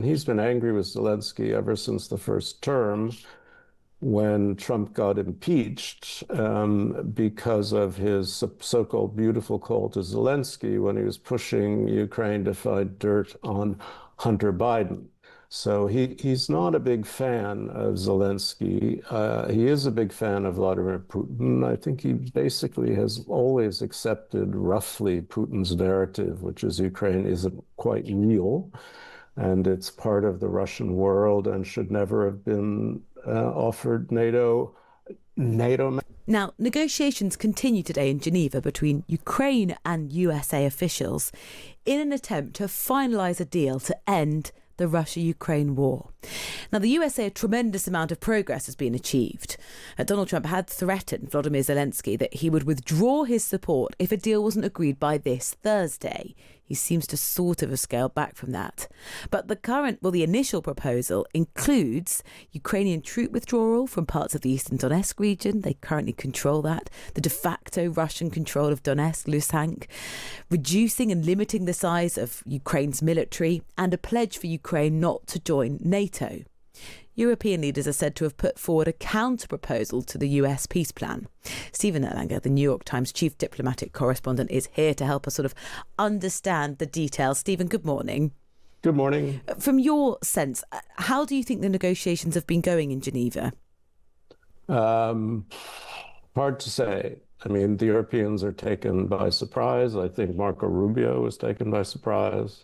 He's been angry with Zelensky ever since the first term when Trump got impeached because of his so-called beautiful call to Zelensky when he was pushing Ukraine to find dirt on Hunter Biden. So he's not a big fan of Zelensky. He is a big fan of Vladimir Putin. I think he basically has always accepted roughly Putin's narrative, which is Ukraine isn't quite real and it's part of the Russian world and should never have been offered NATO. Now, negotiations continue today in Geneva between Ukraine and USA officials in an attempt to finalise a deal to end the Russia-Ukraine war. Now, the USA, a tremendous amount of progress has been achieved. Donald Trump had threatened Vladimir Zelensky that he would withdraw his support if a deal wasn't agreed by this Thursday. He seems to sort of have scaled back from that. But the initial proposal includes Ukrainian troop withdrawal from parts of the eastern Donetsk region. They currently control that. The de facto Russian control of Donetsk, Luhansk, reducing and limiting the size of Ukraine's military, and a pledge for Ukraine not to join NATO. European leaders are said to have put forward a counter-proposal to the US peace plan. Stephen Erlanger, the New York Times chief diplomatic correspondent, is here to help us sort of understand the details. Stephen, good morning. Good morning. From your sense, how do you think the negotiations have been going in Geneva? Hard to say. I mean, the Europeans are taken by surprise. I think Marco Rubio was taken by surprise.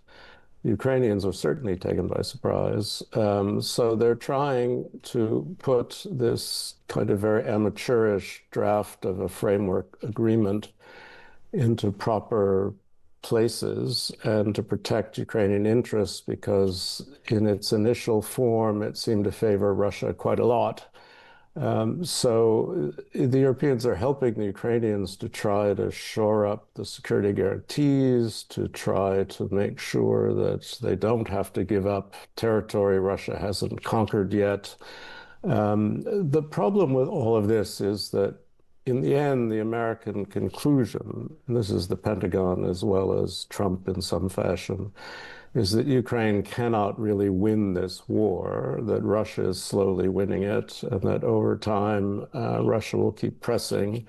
The Ukrainians are certainly taken by surprise. So they're trying to put this kind of very amateurish draft of a framework agreement into proper places and to protect Ukrainian interests, because in its initial form, it seemed to favor Russia quite a lot. So the Europeans are helping the Ukrainians to try to shore up the security guarantees, to try to make sure that they don't have to give up territory Russia hasn't conquered yet. The problem with all of this is that in the end, the American conclusion, and this is the Pentagon as well as Trump in some fashion, is that Ukraine cannot really win this war, that Russia is slowly winning it, and that over time, Russia will keep pressing.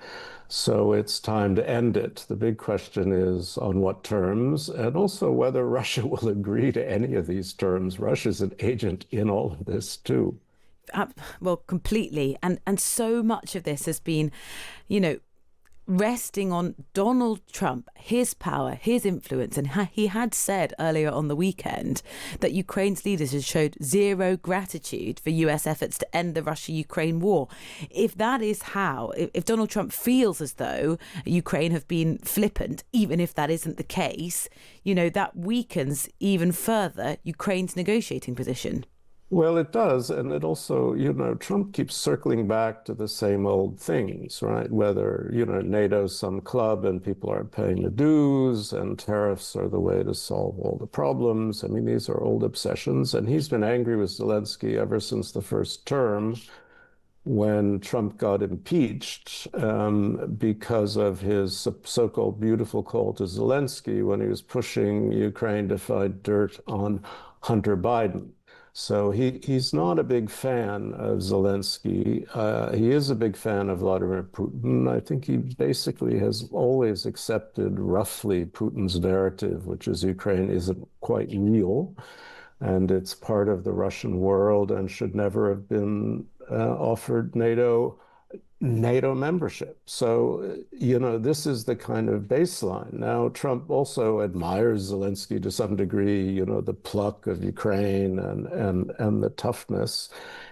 So it's time to end it. The big question is on what terms, and also whether Russia will agree to any of these terms. Russia's an agent in all of this, too. Well, completely. And so much of this has been, resting on Donald Trump, his power, his influence. And he had said earlier on the weekend that Ukraine's leaders had showed zero gratitude for US efforts to end the Russia-Ukraine war. If that is if Donald Trump feels as though Ukraine have been flippant, even if that isn't the case, that weakens even further Ukraine's negotiating position. Well, it does. And it also, Trump keeps circling back to the same old things, right? Whether, NATO's some club and people aren't paying the dues and tariffs are the way to solve all the problems. I mean, these are old obsessions. And he's been angry with Zelensky ever since the first term when Trump got impeached because of his so-called beautiful call to Zelensky when he was pushing Ukraine to find dirt on Hunter Biden. So he's not a big fan of Zelensky. He is a big fan of Vladimir Putin. I think he basically has always accepted roughly Putin's narrative, which is Ukraine isn't quite real, and it's part of the Russian world and should never have been offered NATO membership. So, this is the kind of baseline. Now, Trump also admires Zelensky to some degree, the pluck of Ukraine and the toughness.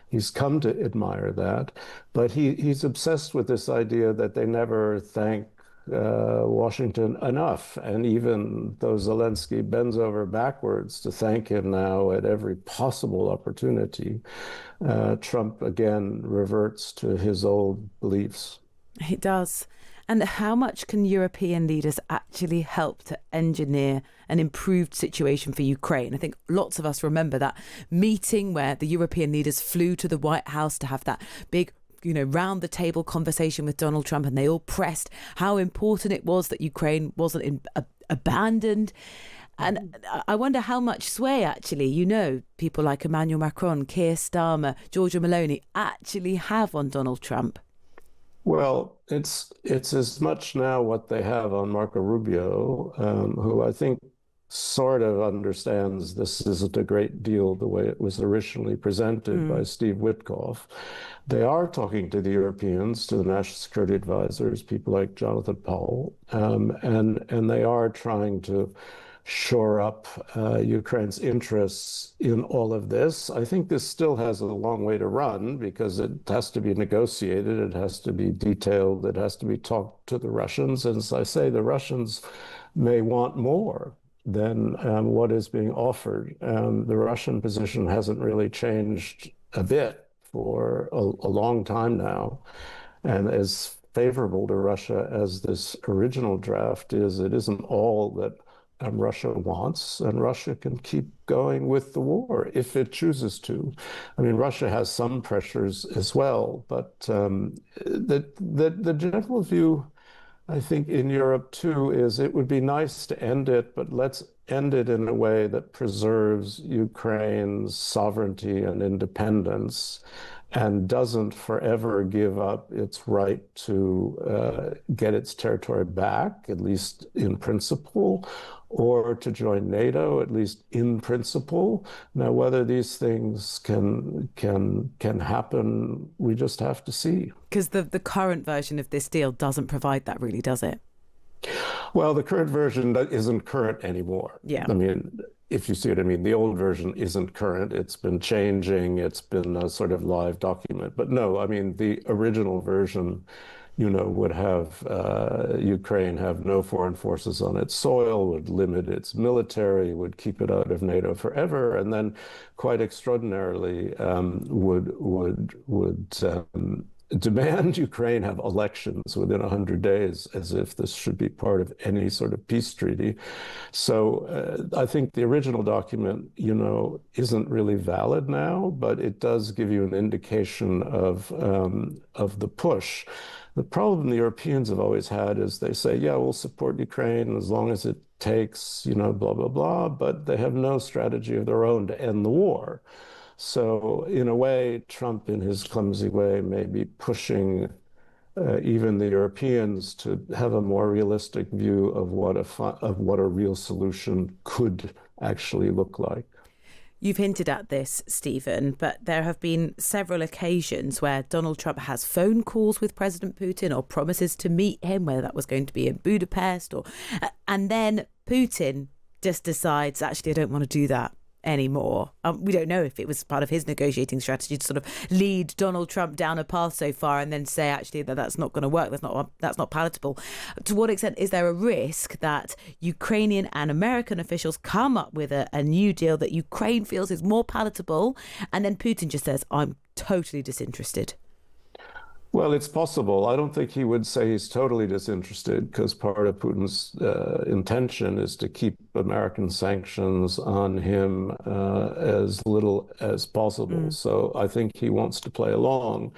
He's come to admire that. But he's obsessed with this idea that they never thank Washington enough. And even though Zelensky bends over backwards to thank him now at every possible opportunity, Trump again reverts to his old beliefs. It does. And how much can European leaders actually help to engineer an improved situation for Ukraine? I think lots of us remember that meeting where the European leaders flew to the White House to have that big round the table conversation with Donald Trump, and they all pressed how important it was that Ukraine wasn't abandoned. And I wonder how much sway, actually, people like Emmanuel Macron, Keir Starmer, Giorgia Meloni actually have on Donald Trump. Well, it's as much now what they have on Marco Rubio, who I think sort of understands this isn't a great deal the way it was originally presented by Mm. Steve Witkoff. They are talking to the Europeans, to the national security advisors, people like Jonathan Powell, and they are trying to shore up Ukraine's interests in all of this. I think this still has a long way to run because it has to be negotiated, it has to be detailed, it has to be talked to the Russians. And as I say, the Russians may want more than what is being offered. The Russian position hasn't really changed a bit for a long time now. And as favorable to Russia as this original draft is, it isn't all that Russia wants, and Russia can keep going with the war if it chooses to. I mean, Russia has some pressures as well, but the general view, I think, in Europe too, is it would be nice to end it, but let's end it in a way that preserves Ukraine's sovereignty and independence and doesn't forever give up its right to get its territory back, at least in principle, or to join NATO, at least in principle. Now, whether these things can happen, we just have to see. Because the current version of this deal doesn't provide that, really, does it? Well, the current version isn't current anymore. Yeah. I mean, if you see what I mean, the old version isn't current. It's been changing. It's been a sort of live document. But no, I mean, the original version, would have Ukraine have no foreign forces on its soil, would limit its military, would keep it out of NATO forever, and then, quite extraordinarily, would demand Ukraine have elections within 100 days, as if this should be part of any sort of peace treaty. So I think the original document, isn't really valid now, but it does give you an indication of the push. The problem the Europeans have always had is they say, yeah, we'll support Ukraine as long as it takes, blah, blah, blah, but they have no strategy of their own to end the war. So in a way, Trump, in his clumsy way, may be pushing even the Europeans to have a more realistic view of what a real solution could actually look like. You've hinted at this, Stephen, but there have been several occasions where Donald Trump has phone calls with President Putin or promises to meet him, whether that was going to be in Budapest and then Putin just decides, actually, I don't want to do that anymore. We don't know if it was part of his negotiating strategy to sort of lead Donald Trump down a path so far and then say, actually, that's not going to work. That's not palatable. To what extent is there a risk that Ukrainian and American officials come up with a new deal that Ukraine feels is more palatable, and then Putin just says, I'm totally disinterested? Well, it's possible. I don't think he would say he's totally disinterested because part of Putin's intention is to keep American sanctions on him as little as possible. So I think he wants to play along.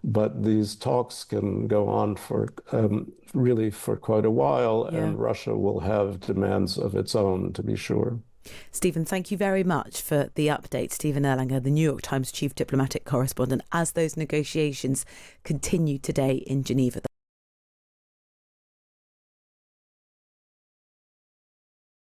But these talks can go on for really for quite a while, and Russia will have demands of its own, to be sure. Stephen, thank you very much for the update. Stephen Erlanger, the New York Times chief diplomatic correspondent, as those negotiations continue today in Geneva.